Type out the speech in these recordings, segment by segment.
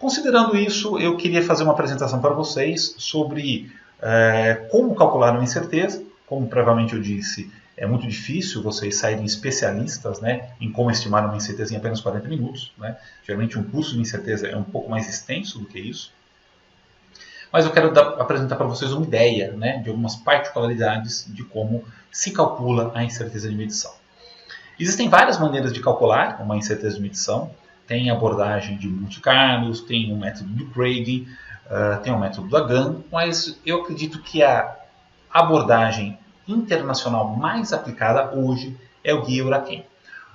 Considerando isso, eu queria fazer uma apresentação para vocês sobre como calcular uma incerteza. Como previamente eu disse, é muito difícil vocês saírem especialistas, né, em como estimar uma incerteza em apenas 40 minutos. Né? Geralmente um curso de incerteza é um pouco mais extenso do que isso. Mas eu quero apresentar para vocês uma ideia, né, de algumas particularidades de como se calcula a incerteza de medição. Existem várias maneiras de calcular uma incerteza de medição. Tem a abordagem de Monte Carlo, tem o método do Craig, tem o método da Gunn, mas eu acredito que a abordagem internacional mais aplicada hoje é o guia Euraquem.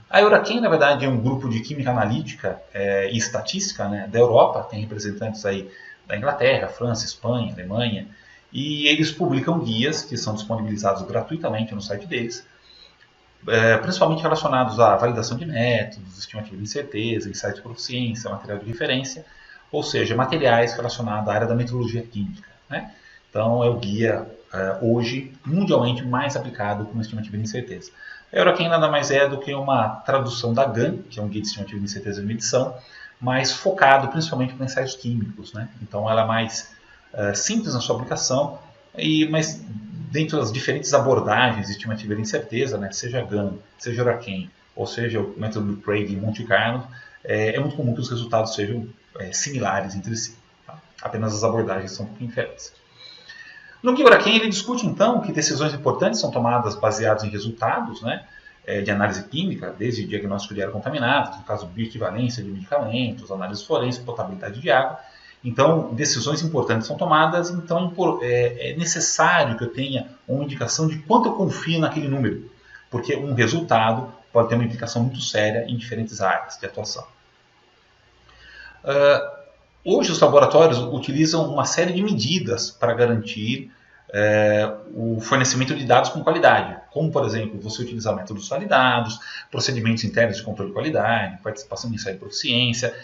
A Euraquem, na verdade, é um grupo de química analítica e estatística, né, da Europa, tem representantes aí da Inglaterra, França, Espanha, Alemanha, e eles publicam guias que são disponibilizados gratuitamente no site deles, principalmente relacionados à validação de métodos, estimativa de incerteza, ensaios de proficiência, material de referência, ou seja, materiais relacionados à área da metrologia química. Né? Então é o guia hoje mundialmente mais aplicado como estimativa de incerteza. A Euraquem nada mais é do que uma tradução da Gunn, que é um guia de estimativa de incerteza de medição, mas focado principalmente para ensaios químicos. Né? Então ela é mais simples na sua aplicação, mas dentro das diferentes abordagens de estimativa de incerteza, né, seja Gunn, seja Euraquem, ou seja o método do Craig e Monte Carlo, é muito comum que os resultados sejam similares entre si. Tá? Apenas as abordagens são um pouquinho diferentes. No guia Euraquem ele discute então que decisões importantes são tomadas baseadas em resultados, né, de análise química, desde diagnóstico de área contaminada, no caso bioequivalência de medicamentos, análise forense, potabilidade de água. Então, decisões importantes são tomadas, então é necessário que eu tenha uma indicação de quanto eu confio naquele número, porque um resultado pode ter uma implicação muito séria em diferentes áreas de atuação. Hoje os laboratórios utilizam uma série de medidas para garantir o fornecimento de dados com qualidade, como, por exemplo, você utilizar métodos validados, procedimentos internos de controle de qualidade, participação em ensaio de proficiência,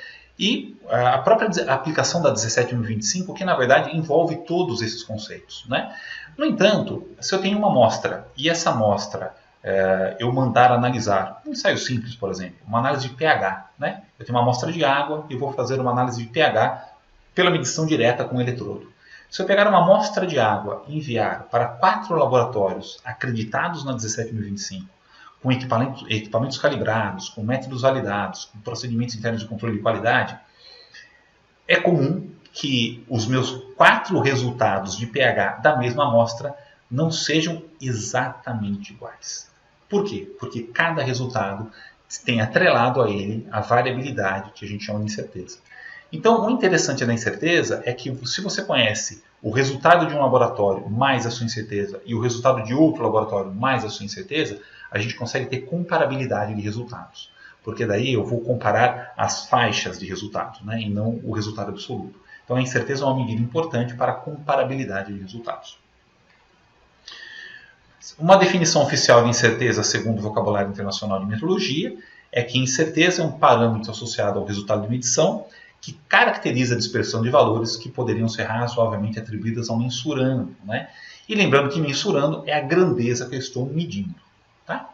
e a própria aplicação da 17125, que na verdade envolve todos esses conceitos. Né? No entanto, se eu tenho uma amostra e essa amostra eu mandar analisar, um ensaio simples, por exemplo, uma análise de pH, né? Eu tenho uma amostra de água e vou fazer uma análise de pH pela medição direta com o eletrodo. Se eu pegar uma amostra de água e enviar para 4 laboratórios acreditados na 17025, com equipamentos calibrados, com métodos validados, com procedimentos internos de controle de qualidade, é comum que os meus 4 resultados de pH da mesma amostra não sejam exatamente iguais. Por quê? Porque cada resultado tem atrelado a ele a variabilidade que a gente chama de incerteza. Então, o interessante da incerteza é que se você conhece o resultado de um laboratório mais a sua incerteza e o resultado de outro laboratório mais a sua incerteza, a gente consegue ter comparabilidade de resultados. Porque daí eu vou comparar as faixas de resultados, né, e não o resultado absoluto. Então a incerteza é uma medida importante para a comparabilidade de resultados. Uma definição oficial de incerteza, segundo o Vocabulário Internacional de Metrologia, é que incerteza é um parâmetro associado ao resultado de medição que caracteriza a dispersão de valores que poderiam ser razoavelmente atribuídas ao mensurando. Né? E lembrando que mensurando é a grandeza que eu estou medindo. Tá?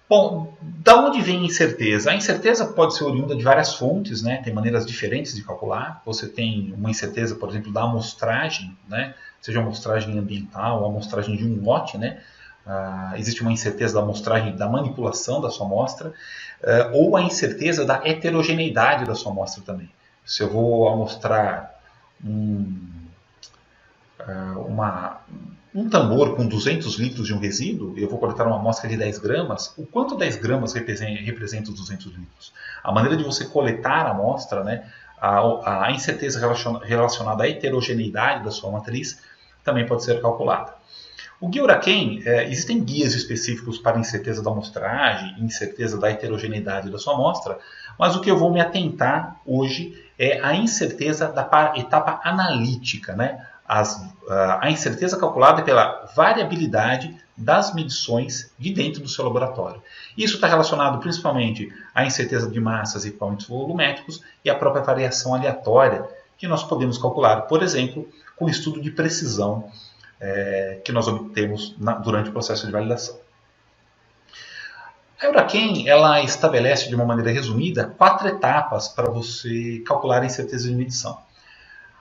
Bom, da onde vem a incerteza? A incerteza pode ser oriunda de várias fontes, né? Tem maneiras diferentes de calcular. Você tem uma incerteza, por exemplo, da amostragem, né? Seja amostragem ambiental ou amostragem de um lote, né? Existe uma incerteza da amostragem, da manipulação da sua amostra, ou a incerteza da heterogeneidade da sua amostra também. Se eu vou amostrar um tambor com 200 litros de um resíduo, eu vou coletar uma amostra de 10 gramas, o quanto 10 gramas representa os 200 litros? A maneira de você coletar a amostra, né, a incerteza relacionada à heterogeneidade da sua matriz, também pode ser calculada. O guia Euraquem, existem guias específicos para incerteza da amostragem, incerteza da heterogeneidade da sua amostra, mas o que eu vou me atentar hoje é a incerteza da etapa analítica, né? A incerteza calculada pela variabilidade das medições de dentro do seu laboratório. Isso está relacionado principalmente à incerteza de massas e equipamentos volumétricos e à própria variação aleatória que nós podemos calcular, por exemplo, com o estudo de precisão que nós obtemos durante o processo de validação. A Euraquen, ela estabelece de uma maneira resumida 4 etapas para você calcular a incerteza de medição.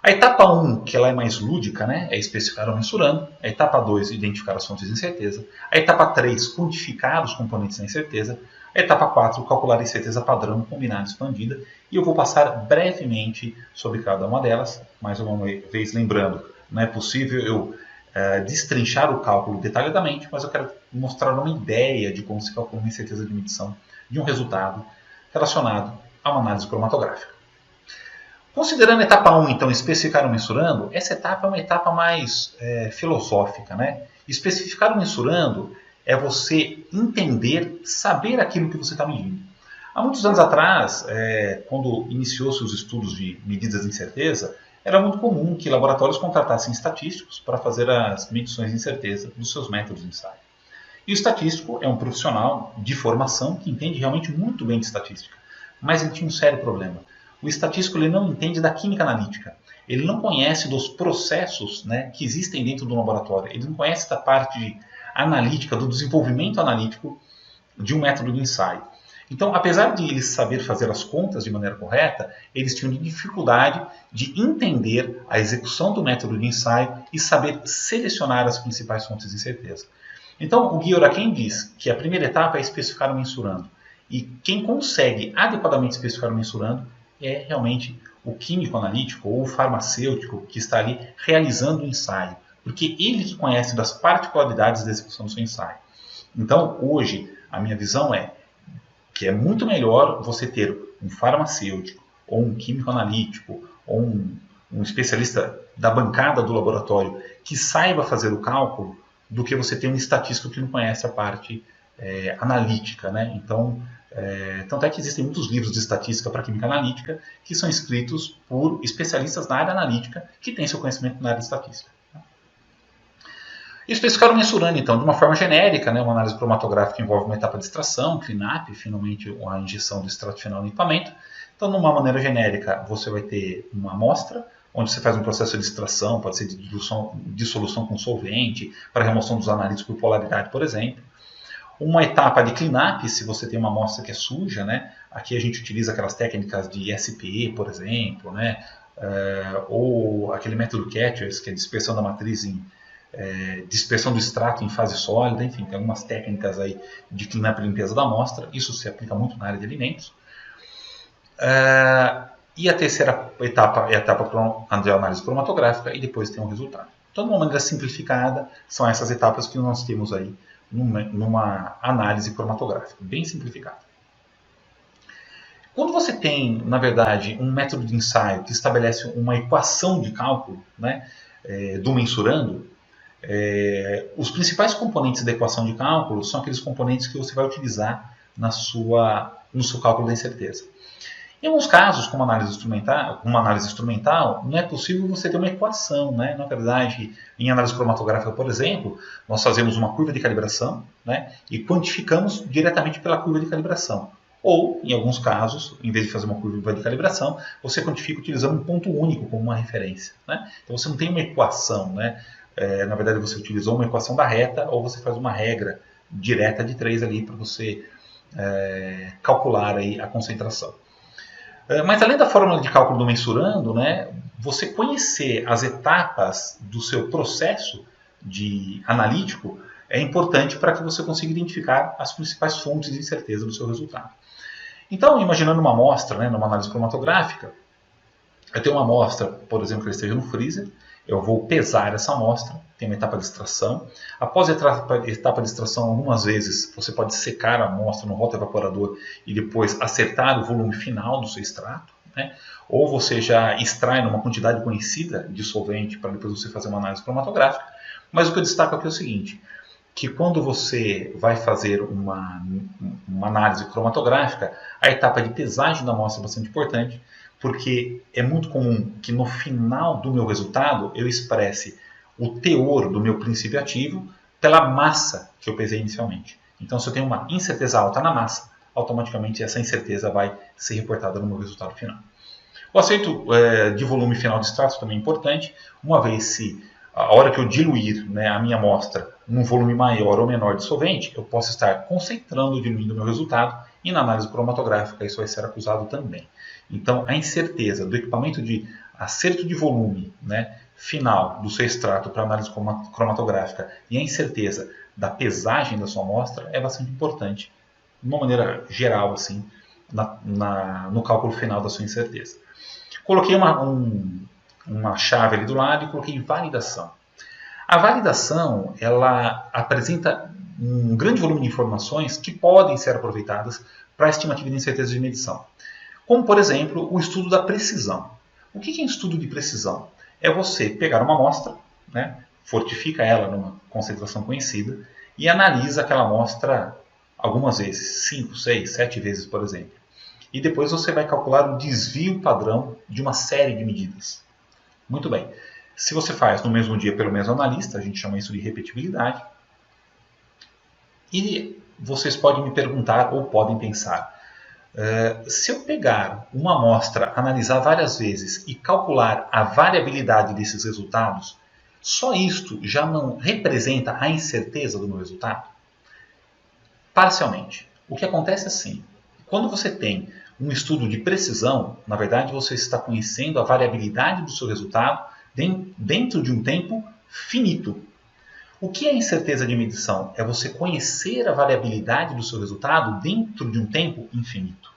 A etapa 1, que ela é mais lúdica, né, é especificar ou mensurando. A etapa 2, identificar as fontes de incerteza. A etapa 3, quantificar os componentes da incerteza. A etapa 4, calcular a incerteza padrão combinada e expandida. E eu vou passar brevemente sobre cada uma delas. Mais uma vez lembrando, não é possível eu destrinchar o cálculo detalhadamente, mas eu quero mostrar uma ideia de como se calcula uma incerteza de medição de um resultado relacionado a uma análise cromatográfica. Considerando a etapa 1, então, especificar ou mensurando, essa etapa é uma etapa mais filosófica, né? Especificar ou mensurando é você entender, saber aquilo que você está medindo. Há muitos anos atrás, quando iniciou-se os estudos de medidas de incerteza, era muito comum que laboratórios contratassem estatísticos para fazer as medições de incerteza dos seus métodos de ensaio. E o estatístico é um profissional de formação que entende realmente muito bem de estatística, mas ele tinha um sério problema. O estatístico ele não entende da química analítica. Ele não conhece dos processos, né, que existem dentro do laboratório. Ele não conhece da parte analítica, do desenvolvimento analítico de um método de ensaio. Então, apesar de eles saber fazer as contas de maneira correta, eles tinham dificuldade de entender a execução do método de ensaio e saber selecionar as principais fontes de incerteza. Então, o Guy Euraquen diz que a primeira etapa é especificar o mensurando. E quem consegue adequadamente especificar o mensurando é realmente o químico analítico ou o farmacêutico que está ali realizando o ensaio, porque ele que conhece das particularidades da execução do seu ensaio. Então, hoje, a minha visão é que é muito melhor você ter um farmacêutico, ou um químico analítico, ou um especialista da bancada do laboratório que saiba fazer o cálculo, do que você ter um estatístico que não conhece a parte analítica, né? Então, tanto é que existem muitos livros de estatística para química analítica que são escritos por especialistas na área analítica que têm seu conhecimento na área de estatística. Especificar o mensurando, então, de uma forma genérica, né, uma análise cromatográfica envolve uma etapa de extração, cleanup, finalmente a injeção do extrato final no equipamento. Então, de uma maneira genérica, você vai ter uma amostra, onde você faz um processo de extração, pode ser de dissolução com solvente, para remoção dos analíticos por polaridade, por exemplo. Uma etapa de cleanup, se você tem uma amostra que é suja, né? Aqui a gente utiliza aquelas técnicas de SPE, por exemplo, né? Ou aquele método Catchers, que é dispersão da matriz em dispersão do extrato em fase sólida, enfim, tem algumas técnicas aí de cleanup e limpeza da amostra, isso se aplica muito na área de alimentos. E a terceira etapa é a etapa de análise cromatográfica e depois tem o resultado. Então, de uma maneira simplificada, são essas etapas que nós temos aí numa análise cromatográfica, bem simplificada. Quando você tem, na verdade, um método de ensaio que estabelece uma equação de cálculo, né, do mensurando, os principais componentes da equação de cálculo são aqueles componentes que você vai utilizar no seu cálculo da incerteza. Em alguns casos, como uma análise instrumental, não é possível você ter uma equação, né? Na verdade, em análise cromatográfica, por exemplo, nós fazemos uma curva de calibração, né? E quantificamos diretamente pela curva de calibração. Ou, em alguns casos, em vez de fazer uma curva de calibração, você quantifica utilizando um ponto único como uma referência, né? Então você não tem uma equação, né? Na verdade, você utilizou uma equação da reta ou você faz uma regra direta de 3 ali para você calcular aí a concentração. Mas além da fórmula de cálculo do mensurando, né, você conhecer as etapas do seu processo analítico é importante para que você consiga identificar as principais fontes de incerteza do seu resultado. Então, imaginando uma amostra, né, numa análise cromatográfica, eu tenho uma amostra, por exemplo, que ela esteja no freezer, eu vou pesar essa amostra, tem uma etapa de extração. Após a etapa de extração, algumas vezes você pode secar a amostra no rotoevaporador e depois acertar o volume final do seu extrato, né? Ou você já extrai numa quantidade conhecida de solvente para depois você fazer uma análise cromatográfica. Mas o que eu destaco aqui é o seguinte, que quando você vai fazer uma análise cromatográfica, a etapa de pesagem da amostra é bastante importante, porque é muito comum que no final do meu resultado eu expresse o teor do meu princípio ativo pela massa que eu pesei inicialmente. Então, se eu tenho uma incerteza alta na massa, automaticamente essa incerteza vai ser reportada no meu resultado final. O acerto de volume final de extrato também é importante, uma vez se a hora que eu diluir, né, a minha amostra num volume maior ou menor de solvente, eu posso estar concentrando ou diminuindo o meu resultado, e na análise cromatográfica isso vai ser acusado também. Então, a incerteza do equipamento de acerto de volume, né, final do seu extrato para análise cromatográfica e a incerteza da pesagem da sua amostra é bastante importante, de uma maneira geral, assim, no cálculo final da sua incerteza. Coloquei uma chave ali do lado e coloquei validação. A validação, ela apresenta um grande volume de informações que podem ser aproveitadas para a estimativa de incerteza de medição. Como, por exemplo, o estudo da precisão. O que é estudo de precisão? É você pegar uma amostra, né, fortifica ela numa concentração conhecida e analisa aquela amostra algumas vezes, 5, 6, 7 vezes, por exemplo. E depois você vai calcular o desvio padrão de uma série de medidas. Muito bem. Se você faz no mesmo dia pelo mesmo analista, a gente chama isso de repetibilidade. E vocês podem me perguntar ou podem pensar, se eu pegar uma amostra, analisar várias vezes e calcular a variabilidade desses resultados, só isto já não representa a incerteza do meu resultado? Parcialmente. O que acontece é assim, quando você tem um estudo de precisão, na verdade você está conhecendo a variabilidade do seu resultado dentro de um tempo finito. O que é incerteza de medição? É você conhecer a variabilidade do seu resultado dentro de um tempo infinito.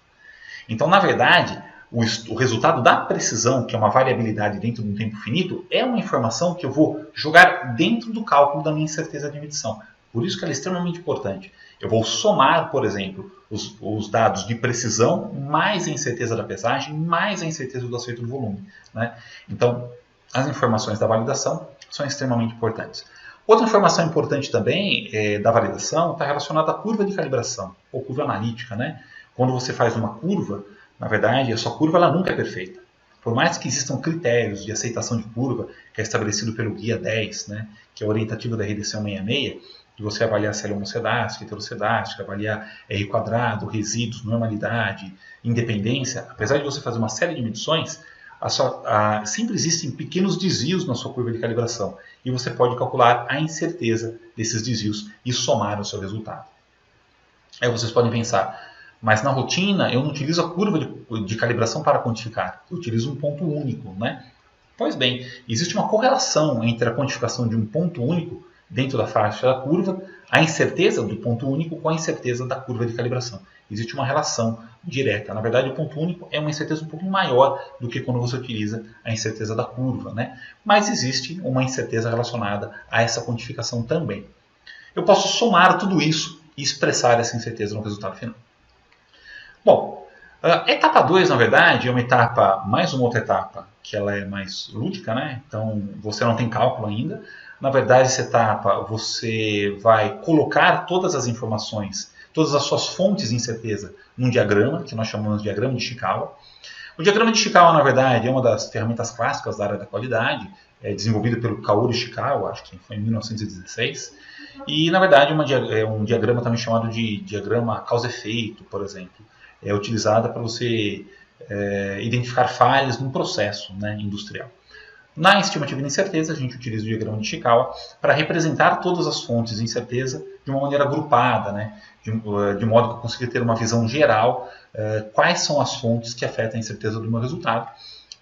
Então, na verdade, o resultado da precisão, que é uma variabilidade dentro de um tempo finito, é uma informação que eu vou jogar dentro do cálculo da minha incerteza de medição. Por isso que ela é extremamente importante. Eu vou somar, por exemplo, os dados de precisão mais a incerteza da pesagem, mais a incerteza do acerto do volume, né? Então, as informações da validação são extremamente importantes. Outra informação importante também da validação está relacionada à curva de calibração, ou curva analítica, né? Quando você faz uma curva, na verdade, a sua curva ela nunca é perfeita. Por mais que existam critérios de aceitação de curva, que é estabelecido pelo Guia 10, né, que é orientativo da RDC 166, que você avaliar se ela é homocedástica, heterocedástica, avaliar R quadrado, resíduos, normalidade, independência, apesar de você fazer uma série de medições, sempre existem pequenos desvios na sua curva de calibração e você pode calcular a incerteza desses desvios e somar o seu resultado. Aí vocês podem pensar, mas na rotina eu não utilizo a curva de calibração para quantificar, eu utilizo um ponto único, né? Pois bem, existe uma correlação entre a quantificação de um ponto único dentro da faixa da curva, a incerteza do ponto único com a incerteza da curva de calibração. Existe uma relação direta. Na verdade, o ponto único é uma incerteza um pouco maior do que quando você utiliza a incerteza da curva, né? Mas existe uma incerteza relacionada a essa quantificação também. Eu posso somar tudo isso e expressar essa incerteza no resultado final. Bom, a etapa 2, na verdade, é uma etapa, mais uma outra etapa, que ela é mais lúdica, né? Então, você não tem cálculo ainda. Na verdade, essa etapa, você vai colocar todas as informações, todas as suas fontes de incerteza num diagrama, que nós chamamos de diagrama de Ishikawa. O diagrama de Ishikawa, na verdade, é uma das ferramentas clássicas da área da qualidade, desenvolvido pelo Kaoru Ishikawa, acho que foi em 1916. E, na verdade, é um diagrama também chamado de diagrama causa-efeito, por exemplo. É utilizada para você identificar falhas num processo, né, industrial. Na estimativa de incerteza, a gente utiliza o diagrama de Ishikawa para representar todas as fontes de incerteza de uma maneira agrupada, né? De modo que eu consiga ter uma visão geral quais são as fontes que afetam a incerteza do meu resultado.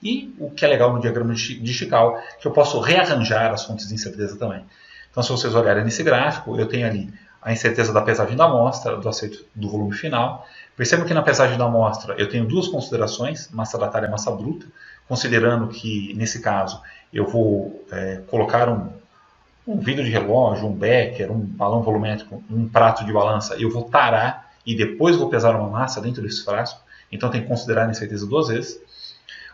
E o que é legal no diagrama de Ishikawa é que eu posso rearranjar as fontes de incerteza também. Então, se vocês olharem nesse gráfico, eu tenho ali a incerteza da pesagem da amostra, do acerto do volume final. Percebam que na pesagem da amostra eu tenho duas considerações, massa datária e massa bruta, considerando que, nesse caso, eu vou colocar um vidro de relógio, um becker, um balão volumétrico, um prato de balança, e eu vou tarar e depois vou pesar uma massa dentro desse frasco, então tem que considerar a incerteza duas vezes.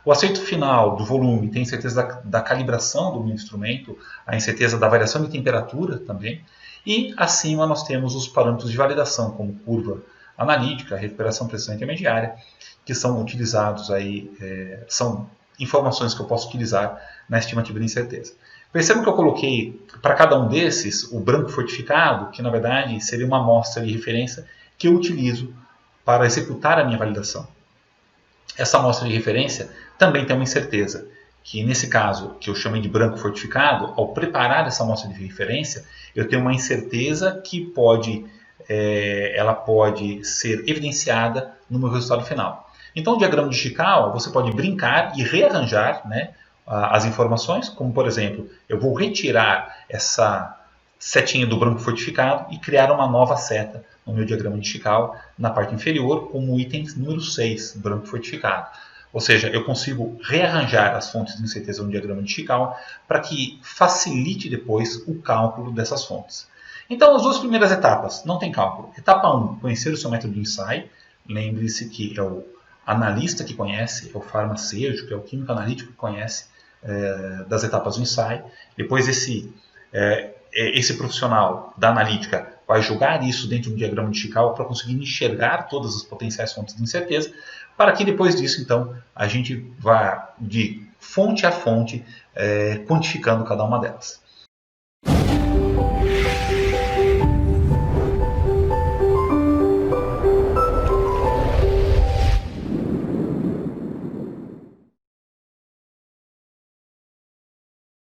O acerto final do volume tem a incerteza da calibração do meu instrumento, a incerteza da variação de temperatura também, e acima nós temos os parâmetros de validação, como curva analítica, recuperação pressão intermediária, que são utilizados aí, são informações que eu posso utilizar na estimativa de incerteza. Percebam que eu coloquei para cada um desses o branco fortificado, que na verdade seria uma amostra de referência que eu utilizo para executar a minha validação. Essa amostra de referência também tem uma incerteza, que nesse caso, que eu chamei de branco fortificado, ao preparar essa amostra de referência, eu tenho uma incerteza que ela pode ser evidenciada no meu resultado final. Então, o diagrama de Chikawa, você pode brincar e rearranjar, né, as informações, como por exemplo, eu vou retirar essa setinha do branco fortificado e criar uma nova seta no meu diagrama de Chikawa na parte inferior como item número 6, branco fortificado. Ou seja, eu consigo rearranjar as fontes de incerteza no diagrama de Chikawa para que facilite depois o cálculo dessas fontes. Então, as duas primeiras etapas, não tem cálculo. Etapa 1, conhecer o seu método de ensaio. Lembre-se que é o analista que conhece, é o farmacêutico, é o químico analítico que conhece das etapas do ensaio. Depois esse profissional da analítica vai jogar isso dentro do diagrama de Chikawa para conseguir enxergar todas as potenciais fontes de incerteza, para que depois disso, então, a gente vá de fonte a fonte quantificando cada uma delas.